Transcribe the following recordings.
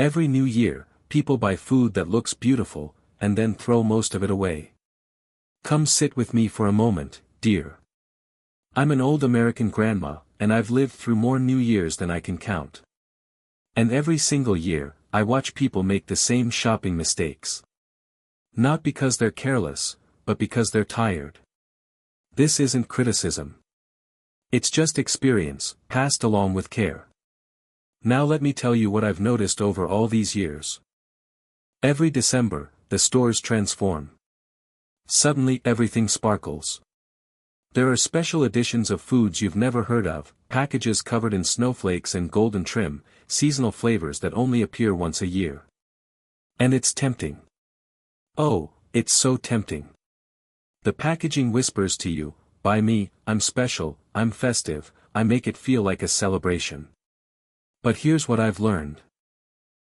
Every new year, people buy food that looks beautiful, and then throw most of it away. Come sit with me for a moment, dear. I'm an old American grandma, and I've lived through more New Years than I can count. And every single year, I watch people make the same shopping mistakes. Not because they're careless, but because they're tired. This isn't criticism. It's just experience, passed along with care. Now let me tell you what I've noticed over all these years. Every December, the stores transform. Suddenly everything sparkles. There are special editions of foods you've never heard of, packages covered in snowflakes and golden trim, seasonal flavors that only appear once a year. And it's tempting. Oh, it's so tempting. The packaging whispers to you, "Buy me, I'm special, I'm festive, I make it feel like a celebration." But here's what I've learned.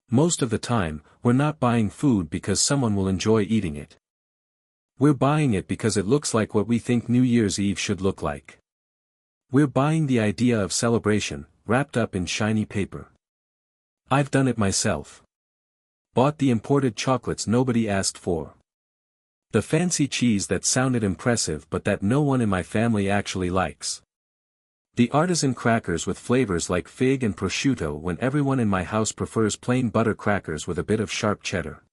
Most of the time, we're not buying food because someone will enjoy eating it. We're buying it because it looks like what we think New Year's Eve should look like. We're buying the idea of celebration, wrapped up in shiny paper. I've done it myself. Bought the imported chocolates nobody asked for. The fancy cheese that sounded impressive but that no one in my family actually likes. The artisan crackers with flavors like fig and prosciutto when everyone in my house prefers plain butter crackers with a bit of sharp cheddar.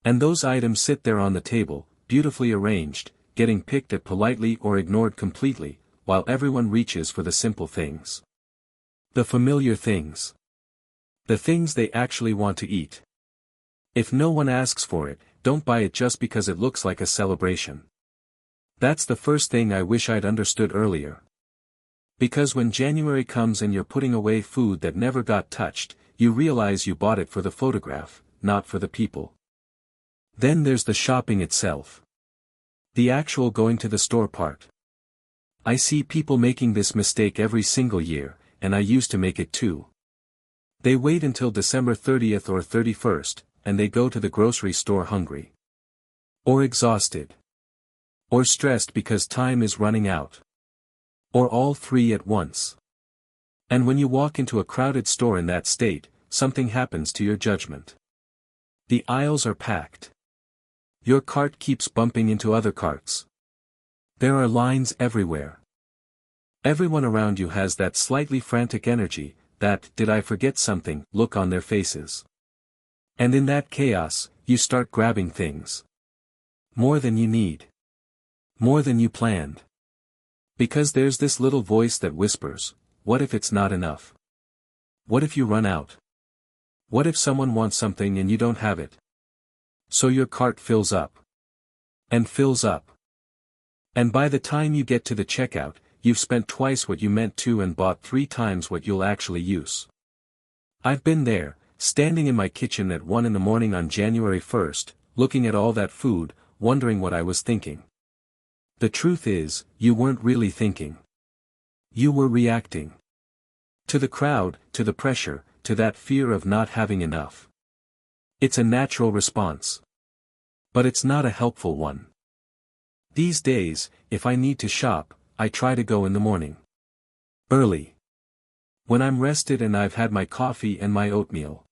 And those items sit there on the table, beautifully arranged, getting picked at politely or ignored completely, while everyone reaches for the simple things. The familiar things. The things they actually want to eat. If no one asks for it, don't buy it just because it looks like a celebration. That's the first thing I wish I'd understood earlier. Because when January comes and you're putting away food that never got touched, you realize you bought it for the photograph, not for the people. Then there's the shopping itself. The actual going to the store part. I see people making this mistake every single year, and I used to make it too. They wait until December 30th or 31st, and they go to the grocery store hungry. Or exhausted. Or stressed because time is running out. Or all three at once. And when you walk into a crowded store in that state, something happens to your judgment. The aisles are packed. Your cart keeps bumping into other carts. There are lines everywhere. Everyone around you has that slightly frantic energy, that "did I forget something" look on their faces. And in that chaos, you start grabbing things. More than you need. More than you planned. Because there's this little voice that whispers, what if it's not enough? What if you run out? What if someone wants something and you don't have it? So your cart fills up. And fills up. And by the time you get to the checkout, you've spent twice what you meant to and bought 3 times what you'll actually use. I've been there, standing in my kitchen at 1 a.m. on January 1st, looking at all that food, wondering what I was thinking. The truth is, you weren't really thinking. You were reacting. To the crowd, to the pressure, to that fear of not having enough. It's a natural response. But it's not a helpful one. These days, if I need to shop, I try to go in the morning. Early. When I'm rested and I've had my coffee and my oatmeal.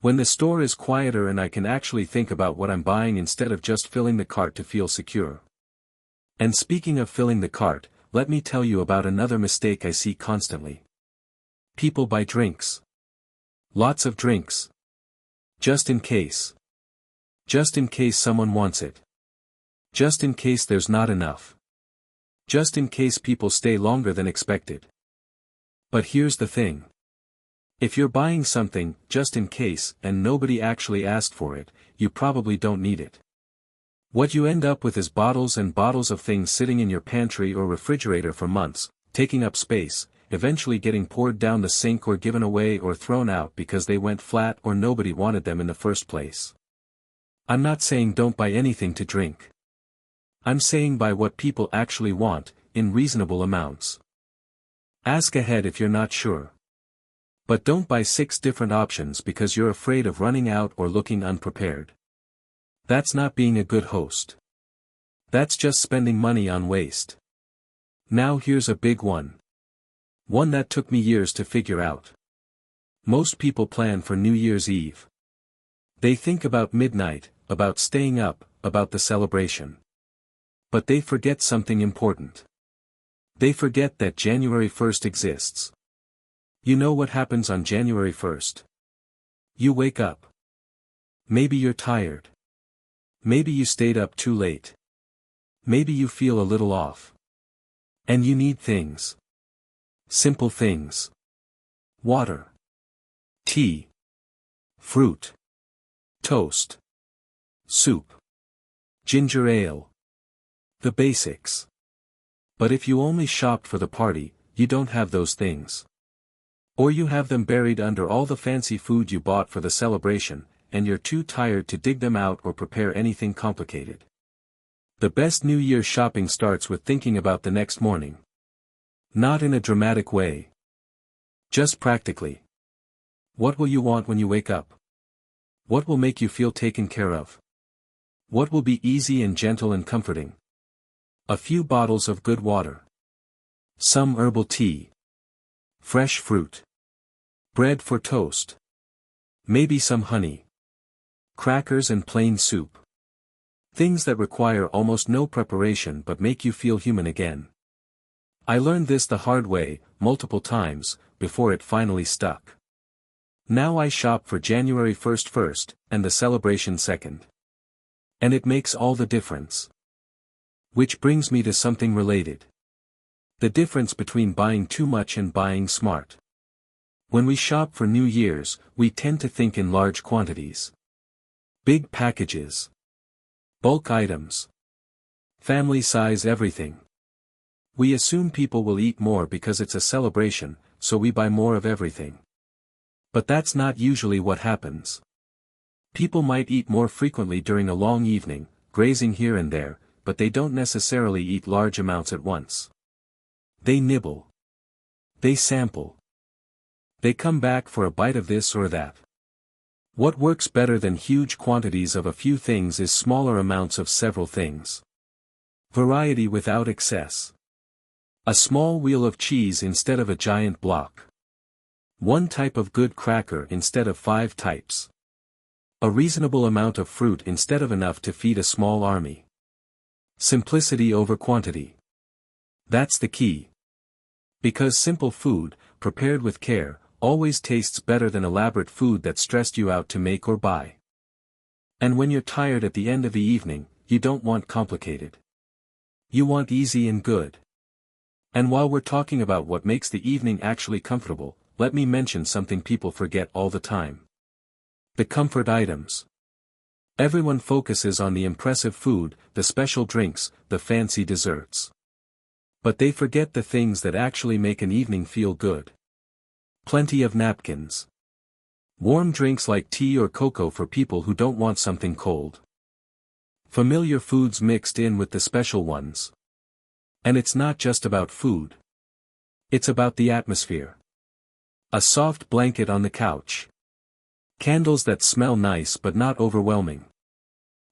When the store is quieter and I can actually think about what I'm buying instead of just filling the cart to feel secure. And speaking of filling the cart, let me tell you about another mistake I see constantly. People buy drinks. Lots of drinks. Just in case. Just in case someone wants it. Just in case there's not enough. Just in case people stay longer than expected. But here's the thing. If you're buying something, just in case, and nobody actually asked for it, you probably don't need it. What you end up with is bottles and bottles of things sitting in your pantry or refrigerator for months, taking up space, eventually getting poured down the sink or given away or thrown out because they went flat or nobody wanted them in the first place. I'm not saying don't buy anything to drink. I'm saying buy what people actually want, in reasonable amounts. Ask ahead if you're not sure. But don't buy 6 different options because you're afraid of running out or looking unprepared. That's not being a good host. That's just spending money on waste. Now here's a big one. One that took me years to figure out. Most people plan for New Year's Eve. They think about midnight, about staying up, about the celebration. But they forget something important. They forget that January 1st exists. You know what happens on January 1st? You wake up. Maybe you're tired. Maybe you stayed up too late. Maybe you feel a little off. And you need things. Simple things. Water. Tea. Fruit. Toast. Soup. Ginger ale. The basics. But if you only shopped for the party, you don't have those things. Or you have them buried under all the fancy food you bought for the celebration, and you're too tired to dig them out or prepare anything complicated. The best New Year shopping starts with thinking about the next morning. Not in a dramatic way. Just practically. What will you want when you wake up? What will make you feel taken care of? What will be easy and gentle and comforting? A few bottles of good water. Some herbal tea. Fresh fruit. Bread for toast. Maybe some honey. Crackers and plain soup. Things that require almost no preparation but make you feel human again. I learned this the hard way, multiple times, before it finally stuck. Now I shop for January 1st first, and the celebration second. And it makes all the difference. Which brings me to something related. The difference between buying too much and buying smart. When we shop for New Year's, we tend to think in large quantities. Big packages. Bulk items. Family-size everything. We assume people will eat more because it's a celebration, so we buy more of everything. But that's not usually what happens. People might eat more frequently during a long evening, grazing here and there, but they don't necessarily eat large amounts at once. They nibble. They sample. They come back for a bite of this or that. What works better than huge quantities of a few things is smaller amounts of several things. Variety without excess. A small wheel of cheese instead of a giant block. One type of good cracker instead of 5 types. A reasonable amount of fruit instead of enough to feed a small army. Simplicity over quantity. That's the key. Because simple food, prepared with care, always tastes better than elaborate food that stressed you out to make or buy. And when you're tired at the end of the evening, you don't want complicated. You want easy and good. And while we're talking about what makes the evening actually comfortable, let me mention something people forget all the time. The comfort items. Everyone focuses on the impressive food, the special drinks, the fancy desserts. But they forget the things that actually make an evening feel good. Plenty of napkins. Warm drinks like tea or cocoa for people who don't want something cold. Familiar foods mixed in with the special ones. And it's not just about food. It's about the atmosphere. A soft blanket on the couch. Candles that smell nice but not overwhelming.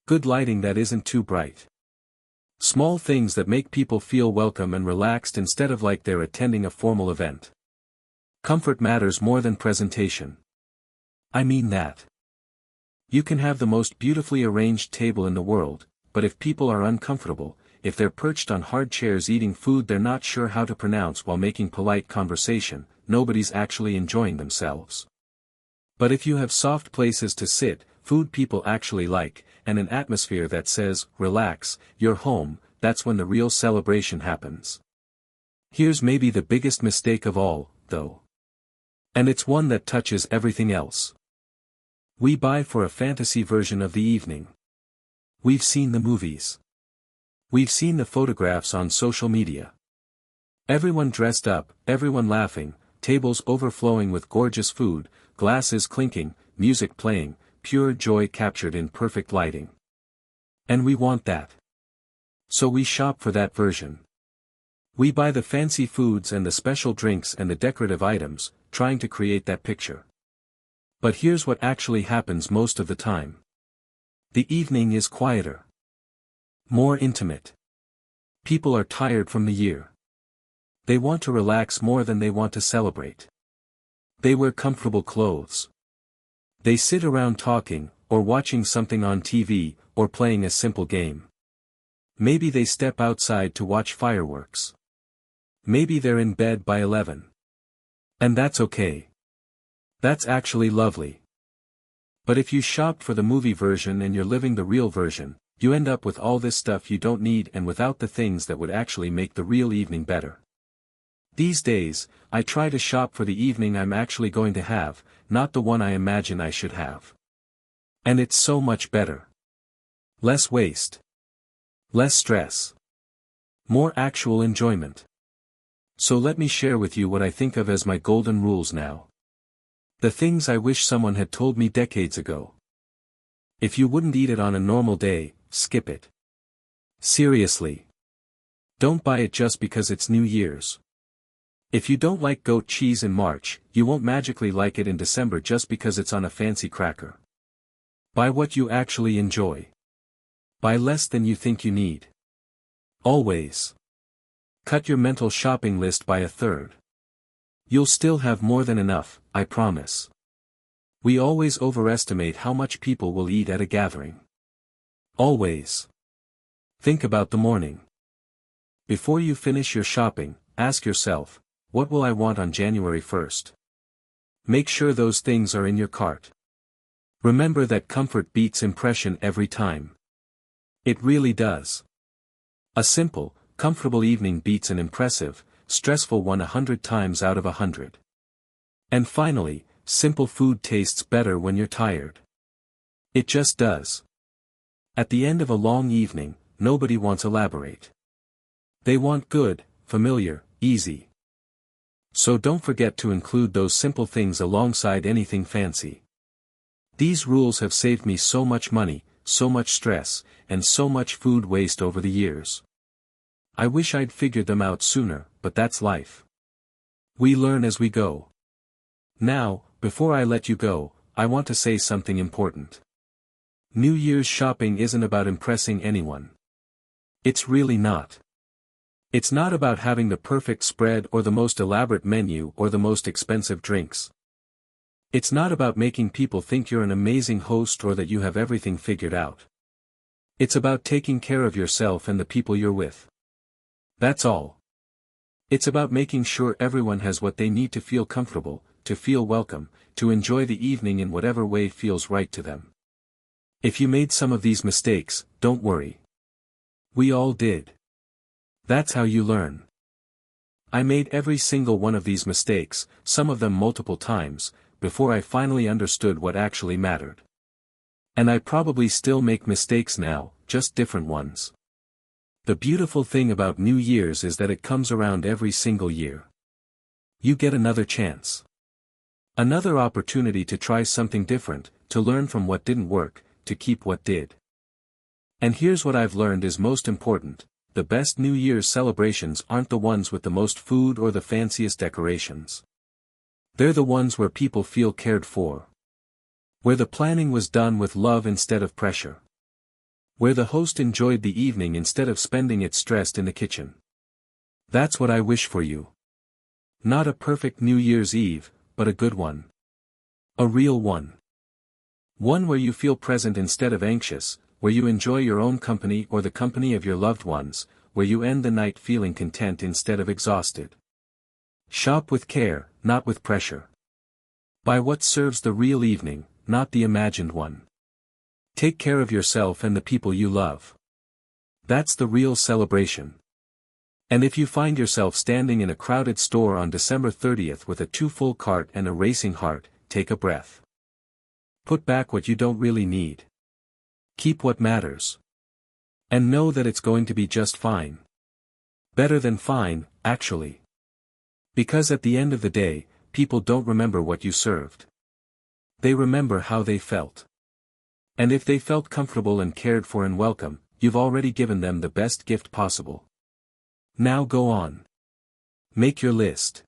Good lighting that isn't too bright. Small things that make people feel welcome and relaxed instead of like they're attending a formal event. Comfort matters more than presentation. I mean that. You can have the most beautifully arranged table in the world, but if people are uncomfortable, if they're perched on hard chairs eating food they're not sure how to pronounce while making polite conversation, nobody's actually enjoying themselves. But if you have soft places to sit, food people actually like, and an atmosphere that says, relax, you're home, that's when the real celebration happens. Here's maybe the biggest mistake of all, though. And it's one that touches everything else. We buy for a fantasy version of the evening. We've seen the movies. We've seen the photographs on social media. Everyone dressed up, everyone laughing, tables overflowing with gorgeous food, glasses clinking, music playing, pure joy captured in perfect lighting. And we want that. So we shop for that version. We buy the fancy foods and the special drinks and the decorative items, trying to create that picture. But here's what actually happens most of the time. The evening is quieter. More intimate. People are tired from the year. They want to relax more than they want to celebrate. They wear comfortable clothes. They sit around talking, or watching something on TV, or playing a simple game. Maybe they step outside to watch fireworks. Maybe they're in bed by 11. And that's okay. That's actually lovely. But if you shopped for the movie version and you're living the real version, you end up with all this stuff you don't need and without the things that would actually make the real evening better. These days, I try to shop for the evening I'm actually going to have, not the one I imagine I should have. And it's so much better. Less waste. Less stress. More actual enjoyment. So let me share with you what I think of as my golden rules now. The things I wish someone had told me decades ago. If you wouldn't eat it on a normal day, skip it. Seriously. Don't buy it just because it's New Year's. If you don't like goat cheese in March, you won't magically like it in December just because it's on a fancy cracker. Buy what you actually enjoy. Buy less than you think you need. Always. Cut your mental shopping list by a third. You'll still have more than enough, I promise. We always overestimate how much people will eat at a gathering. Always. Think about the morning. Before you finish your shopping, ask yourself, what will I want on January 1st? Make sure those things are in your cart. Remember that comfort beats impression every time. It really does. A simple, comfortable evening beats an impressive, stressful one 100 times out of 100. And finally, simple food tastes better when you're tired. It just does. At the end of a long evening, nobody wants elaborate. They want good, familiar, easy. So don't forget to include those simple things alongside anything fancy. These rules have saved me so much money, so much stress, and so much food waste over the years. I wish I'd figured them out sooner, but that's life. We learn as we go. Now, before I let you go, I want to say something important. New Year's shopping isn't about impressing anyone. It's really not. It's not about having the perfect spread or the most elaborate menu or the most expensive drinks. It's not about making people think you're an amazing host or that you have everything figured out. It's about taking care of yourself and the people you're with. That's all. It's about making sure everyone has what they need to feel comfortable, to feel welcome, to enjoy the evening in whatever way feels right to them. If you made some of these mistakes, don't worry. We all did. That's how you learn. I made every single one of these mistakes, some of them multiple times, before I finally understood what actually mattered. And I probably still make mistakes now, just different ones. The beautiful thing about New Year's is that it comes around every single year. You get another chance. Another opportunity to try something different, to learn from what didn't work, to keep what did. And here's what I've learned is most important: the best New Year's celebrations aren't the ones with the most food or the fanciest decorations. They're the ones where people feel cared for. Where the planning was done with love instead of pressure. Where the host enjoyed the evening instead of spending it stressed in the kitchen. That's what I wish for you. Not a perfect New Year's Eve, but a good one. A real one. One where you feel present instead of anxious, where you enjoy your own company or the company of your loved ones, where you end the night feeling content instead of exhausted. Shop with care, not with pressure. Buy what serves the real evening, not the imagined one. Take care of yourself and the people you love. That's the real celebration. And if you find yourself standing in a crowded store on December 30th with a too full cart and a racing heart, take a breath. Put back what you don't really need. Keep what matters. And know that it's going to be just fine. Better than fine, actually. Because at the end of the day, people don't remember what you served. They remember how they felt. And if they felt comfortable and cared for and welcome, you've already given them the best gift possible. Now go on. Make your list.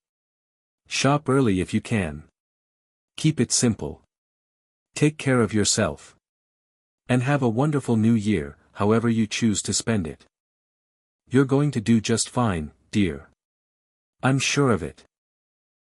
Shop early if you can. Keep it simple. Take care of yourself. And have a wonderful new year, however you choose to spend it. You're going to do just fine, dear. I'm sure of it.